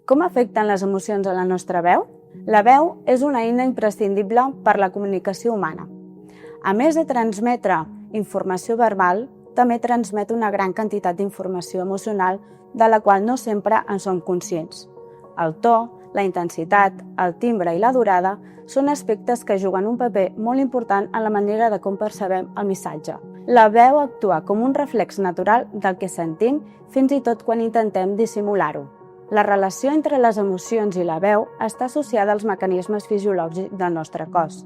Com afecten les emocions a la nostra veu? La veu és una eina imprescindible per la comunicació humana. A més de transmetre informació verbal, també transmet una gran quantitat d'informació emocional de la qual no sempre en som conscients. El to, la intensitat, el timbre i la durada són aspectes que juguen un paper molt important en la manera de com percebem el missatge. La veu actua com un reflex natural del que sentim, fins i tot quan intentem dissimular-ho. La relació entre les emocions i la veu està associada als mecanismes fisiològics del nostre cos.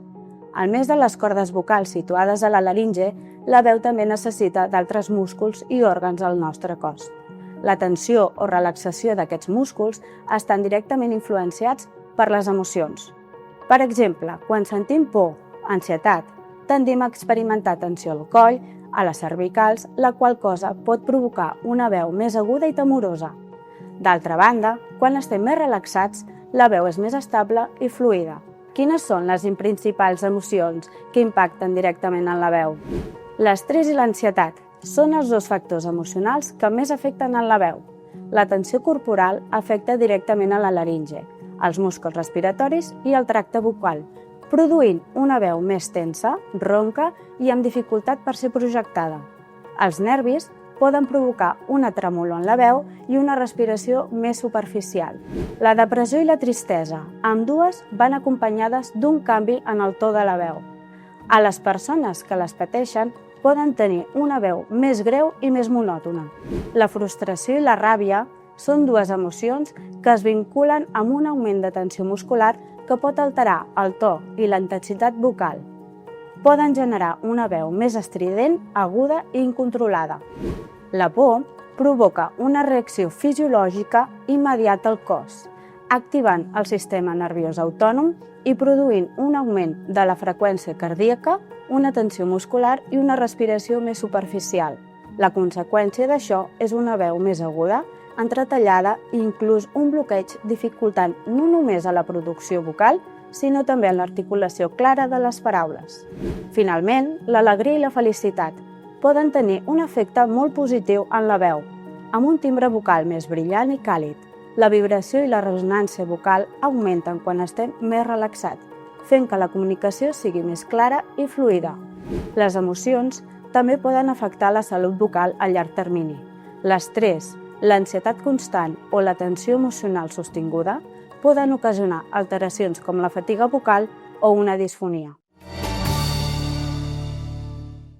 A més de les cordes vocals situades a la laringe, la veu també necessita d'altres músculs i òrgans al nostre cos. La tensió o relaxació d'aquests músculs estan directament influenciats per les emocions. Per exemple, quan sentim por, ansietat, tendim a experimentar tensió al coll, a les cervicals, la qual cosa pot provocar una veu més aguda i temorosa. D'altra banda, quan estem més relaxats, la veu és més estable i fluida. Quines són les principals emocions que impacten directament en la veu? L'estrès i l'ansietat són els dos factors emocionals que més afecten en la veu. La tensió corporal afecta directament a la laringe, els músculs respiratoris i el tracte vocal, produint una veu més tensa, ronca i amb dificultat per ser projectada. Els nervis poden provocar una tremolor en la veu i una respiració més superficial. La depressió i la tristesa, ambdues van acompanyades d'un canvi en el to de la veu. A les persones que les pateixen poden tenir una veu més greu i més monòtona. La frustració i la ràbia són dues emocions que es vinculen amb un augment de tensió muscular que pot alterar el to i la intensitat vocal. Poden generar una veu més estrident, aguda i incontrolada. La por provoca una reacció fisiològica immediata al cos, activant el sistema nerviós autònom i produint un augment de la freqüència cardíaca, una tensió muscular i una respiració més superficial. La conseqüència d'això és una veu més aguda, entretallada i inclús un bloqueig dificultant no només a la producció vocal, sinó també en l'articulació clara de les paraules. Finalment, l'alegria i la felicitat poden tenir un efecte molt positiu en la veu, amb un timbre vocal més brillant i càlid. La vibració i la ressonància vocal augmenten quan estem més relaxats, fent que la comunicació sigui més clara i fluida. Les emocions també poden afectar la salut vocal a llarg termini. L'estrès, l'ansietat constant o la tensió emocional sostinguda poden ocasionar alteracions com la fatiga vocal o una disfonia.